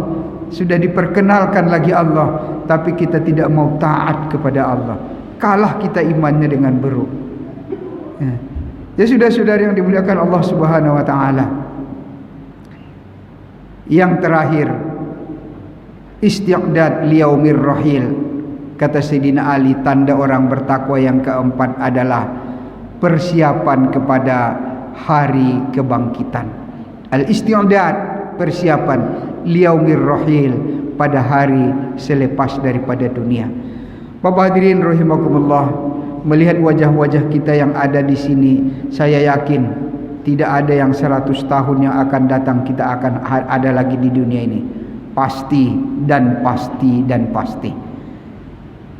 sudah diperkenalkan lagi Allah, tapi kita tidak mau taat kepada Allah. Kalah kita imannya dengan beruk. Ya sudah, saudara yang dimuliakan Allah Subhanahu wa taala. Yang terakhir, isti'dad liyaumir rahil. Kata Sayyidina Ali, tanda orang bertakwa yang keempat adalah persiapan kepada hari kebangkitan. Al-isti'dad, persiapan liyaumir rahil, pada hari selepas daripada dunia. Bapak hadirin rahimakumullah, melihat wajah-wajah kita yang ada di sini, saya yakin tidak ada yang 100 tahun yang akan datang kita akan ada lagi di dunia ini. Pasti dan pasti dan pasti.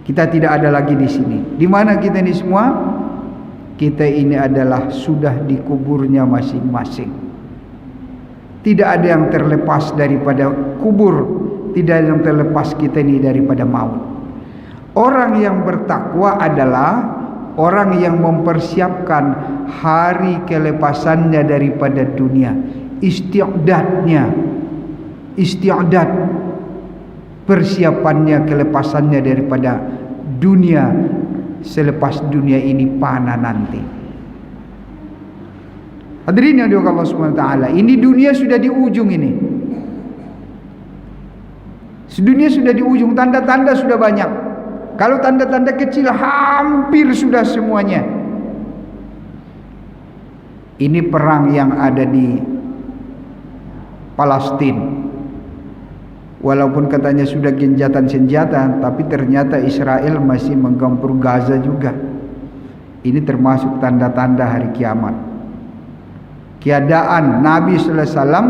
Kita tidak ada lagi di sini. Di mana kita ini semua? Kita ini adalah sudah di kuburnya masing-masing. Tidak ada yang terlepas daripada kubur, tidak ada yang terlepas kita ini daripada maut. Orang yang bertakwa adalah orang yang mempersiapkan hari kelepasannya daripada dunia. Isti'dadnya, isti'dad, persiapannya, kelepasannya daripada dunia selepas dunia ini fana nanti. Hadirin yang dirahmati Allah Subhanahu wa taala, ini dunia sudah di ujung ini. Dunia sudah di ujung, tanda-tanda sudah banyak. Kalau tanda-tanda kecil hampir sudah semuanya. Ini perang yang ada di Palestina. Walaupun katanya sudah gencatan senjata, tapi ternyata Israel masih menggempur Gaza juga. Ini termasuk tanda-tanda hari kiamat. Keadaan Nabi sallallahu alaihi wasallam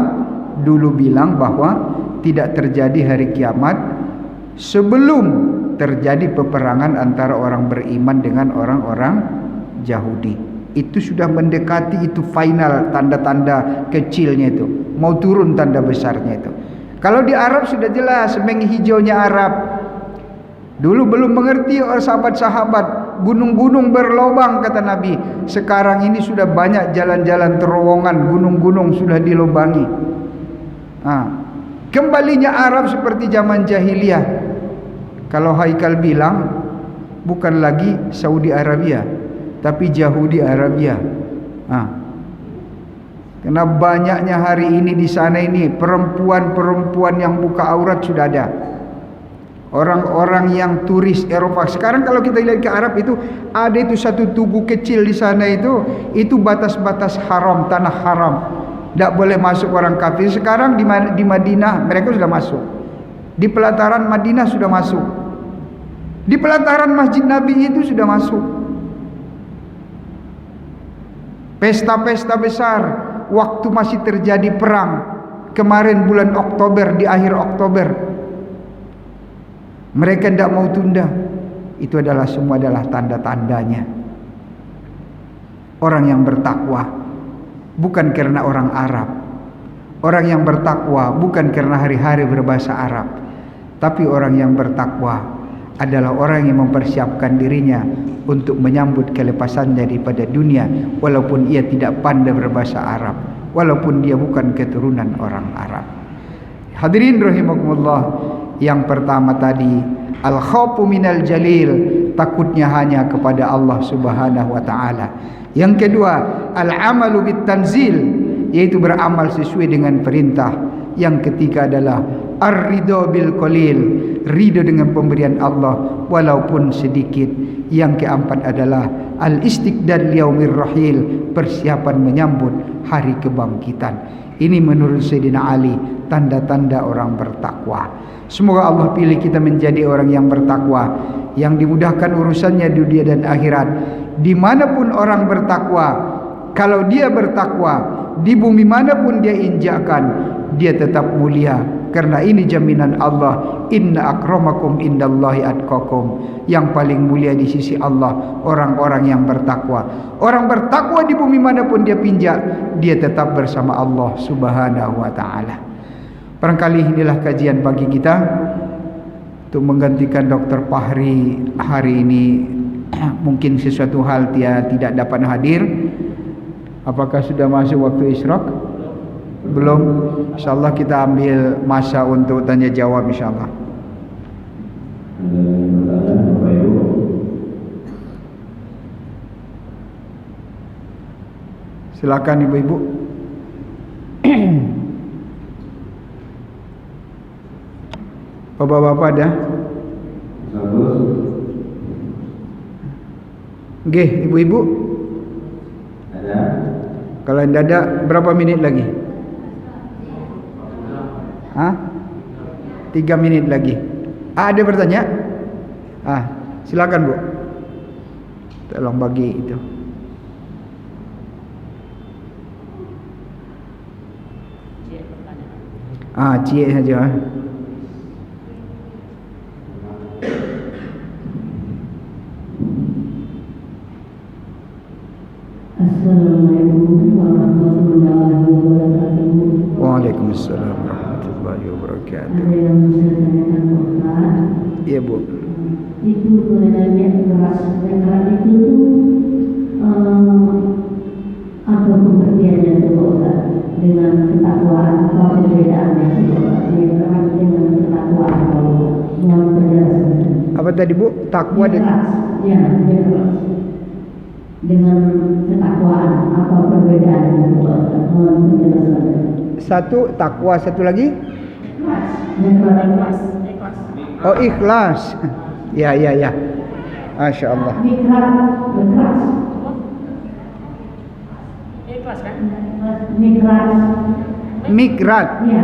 dulu bilang bahwa tidak terjadi hari kiamat sebelum terjadi peperangan antara orang beriman dengan orang-orang Yahudi. Itu sudah mendekati, itu final, tanda-tanda kecilnya itu. Mau turun tanda besarnya itu. Kalau di Arab sudah jelas, semeng hijaunya Arab. Dulu belum mengerti sahabat-sahabat, gunung-gunung berlobang kata Nabi. Sekarang ini sudah banyak jalan-jalan terowongan, gunung-gunung sudah dilobangi. Kembalinya Arab seperti zaman jahiliyah. Kalau Haikal bilang bukan lagi Saudi Arabia, tapi Yahudi Arabia. Karena banyaknya hari ini di sana ini perempuan-perempuan yang buka aurat sudah ada. Orang-orang yang turis Eropa. Sekarang kalau kita lihat ke Arab itu ada itu satu tugu kecil di sana itu batas-batas haram, tanah haram. Tidak boleh masuk orang kafir. Sekarang di Madinah mereka sudah masuk. Di pelataran Madinah sudah masuk. Di pelataran Masjid Nabi itu sudah masuk. Pesta-pesta besar waktu masih terjadi perang. Kemarin bulan Oktober, di akhir Oktober. Mereka tidak mau tunda. Itu adalah semua adalah tanda-tandanya. Orang yang bertakwa bukan karena orang Arab. Orang yang bertakwa bukan karena hari-hari berbahasa Arab. Tapi orang yang bertakwa adalah orang yang mempersiapkan dirinya untuk menyambut kelepasan daripada dunia, walaupun ia tidak pandai berbahasa Arab, walaupun dia bukan keturunan orang Arab. Hadirin rahimakumullah, yang pertama tadi al-khawfu minal jalil, takutnya hanya kepada Allah Subhanahu wa taala. Yang kedua al-amalu bit tanzil, yaitu beramal sesuai dengan perintah. Yang ketiga adalah ar-ridho bil qalil, ridho dengan pemberian Allah walaupun sedikit. Yang keempat adalah al-istiqdad liyaumir rahil, persiapan menyambut hari kebangkitan. Ini menurut Sayyidina Ali tanda-tanda orang bertakwa. Semoga Allah pilih kita menjadi orang yang bertakwa, yang dimudahkan urusannya dunia dan akhirat. Dimanapun orang bertakwa, kalau dia bertakwa, di bumi manapun dia injakkan, dia tetap mulia. Karena ini jaminan Allah, inna akramakum indallahi atqakum, yang paling mulia di sisi Allah orang-orang yang bertakwa. Orang bertakwa di bumi manapun dia pinjak, dia tetap bersama Allah Subhanahu wa taala. Barangkali inilah kajian pagi kita untuk menggantikan Dr. Fahri hari ini. Mungkin sesuatu hal dia tidak dapat hadir. Apakah sudah masuk waktu isyraq? Belum. InsyaAllah kita ambil masa untuk tanya jawab insyaAllah. Silakan ibu-ibu. Bapak-bapak ada? Nggih, ibu-ibu? Ada. Kalau tidak ada, berapa menit lagi? 3 menit lagi. Ada bertanya? Silakan Bu. Tolong bagi itu. Cik saja. Assalamualaikum warahmatullahi wabarakatuh. Waalaikumsalam warahmatullahi wabarakatuh. Ada yang bisa tanyakan Ustaz? Iya Bu. Itu mengenai keras itu apa pengertiannya itu Ustaz? Dengan ketakwaan apa perbedaannya dengan ketakwaan mohon penjelasan. Apa tadi Bu? Takwa dengan ketakwaan apa perbedaannya mohon penjelasan. Satu takwa, satu lagi? Ikhlas. Oh ikhlas. Ya. Masya Allah. Ikhlas kan? Mikrat. Ya.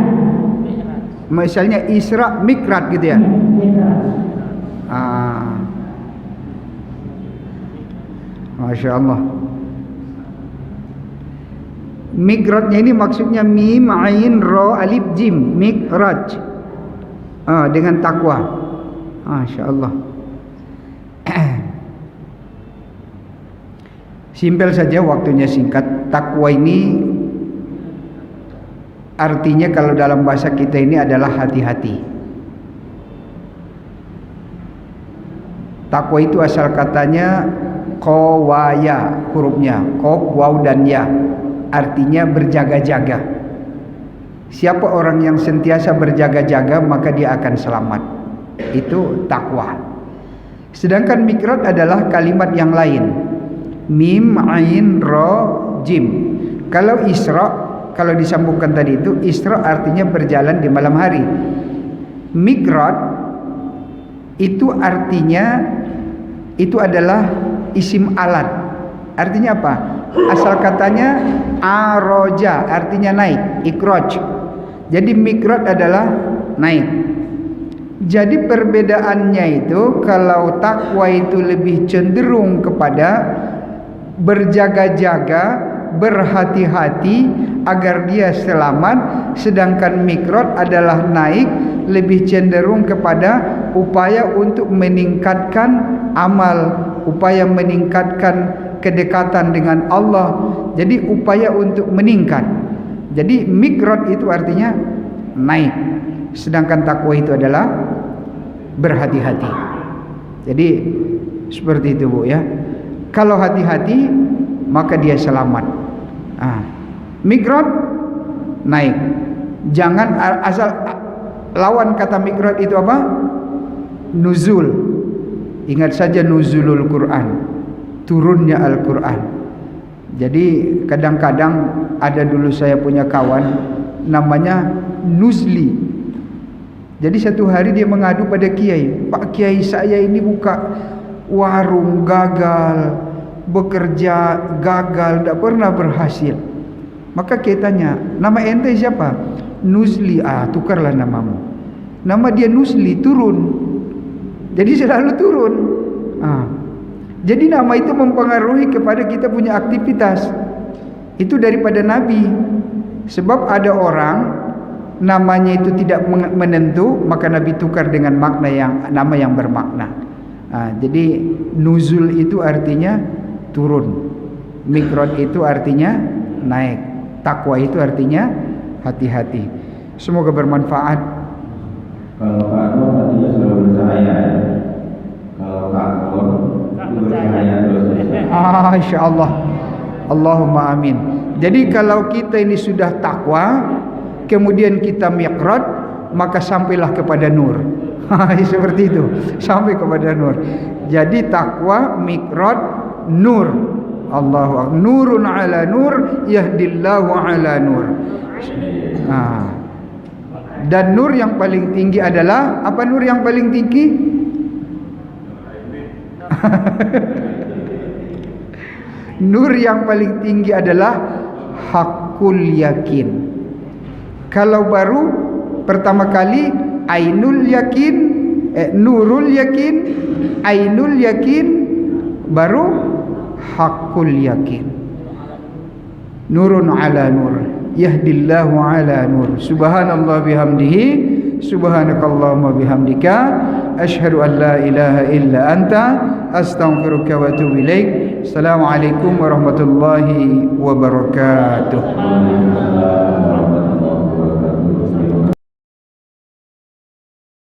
Misalnya Isra Mikrat gitu ya. Masya Allah. Mikratnya ini maksudnya mim, ain, ra, alif, jim. Mikraj. Dengan takwa. Masya Allah. Simpel saja, waktunya singkat. Takwa ini artinya kalau dalam bahasa kita ini adalah hati-hati. Takwa itu asal katanya qawaya, hurufnya qaf, waw dan ya. Artinya berjaga-jaga. Siapa orang yang sentiasa berjaga-jaga maka dia akan selamat. Itu takwa. Sedangkan mikrat adalah kalimat yang lain. Mim, ain, ra, jim. Kalau Isra, kalau disambungkan tadi itu, Isra artinya berjalan di malam hari. Mikrat itu artinya, itu adalah isim alat. Artinya apa? Asal katanya aroja, artinya naik, ikroj. Jadi mikrat adalah naik. Jadi perbedaannya itu, kalau takwa itu lebih cenderung kepada berjaga-jaga, berhati-hati agar dia selamat, sedangkan mikrat adalah naik, lebih cenderung kepada upaya untuk meningkatkan amal, upaya meningkatkan kedekatan dengan Allah. Jadi upaya untuk meningkat. Jadi mikrat itu artinya naik, sedangkan takwa itu adalah berhati-hati. Jadi seperti itu Bu ya. Kalau hati-hati maka dia selamat. Mikrat naik. Jangan asal lawan kata mikrat itu apa? Nuzul. Ingat saja nuzulul Quran, turunnya Al-Quran. Jadi kadang-kadang ada dulu saya punya kawan namanya Nuzli. Jadi satu hari dia mengadu pada kiai, Pak Kiai, saya ini buka warung gagal, bekerja gagal, tidak pernah berhasil. Maka kiai tanya, nama ente siapa? Nuzli. Tukarlah namamu. Nama dia Nuzli, turun. Jadi selalu turun. Jadi nama itu mempengaruhi kepada kita punya aktivitas. Itu daripada Nabi. Sebab ada orang namanya itu tidak menentu, maka Nabi tukar dengan nama yang bermakna. Jadi nuzul itu artinya turun, mikrat itu artinya naik, takwa itu artinya hati-hati. Semoga bermanfaat. Kalau Kak Nur artinya sudah bercahaya. Kalau Kak Nur itu bercahaya terus. Insya-Allah. Allahumma amin. Jadi kalau kita ini sudah takwa, kemudian kita miqrat, maka sampailah kepada nur. Seperti itu, sampai kepada nur. Jadi takwa, miqrat, nur. Allahu akbar. Nurun ala nur, yahdillahu ala nur. Dan nur yang paling tinggi adalah apa? Nur yang paling tinggi? Nur yang paling tinggi adalah hakul yakin. Kalau baru pertama kali ainul yakin, nurul yakin, ainul yakin, baru hakul yakin. Nurun ala nur, yahdillahu ala nur. Subhanallah bihamdihi, subhanakallahumma bihamdika, asyhadu an la ilaha illa anta, astaghfiruka wa atubu ilaik. Assalamualaikum warahmatullahi wabarakatuh.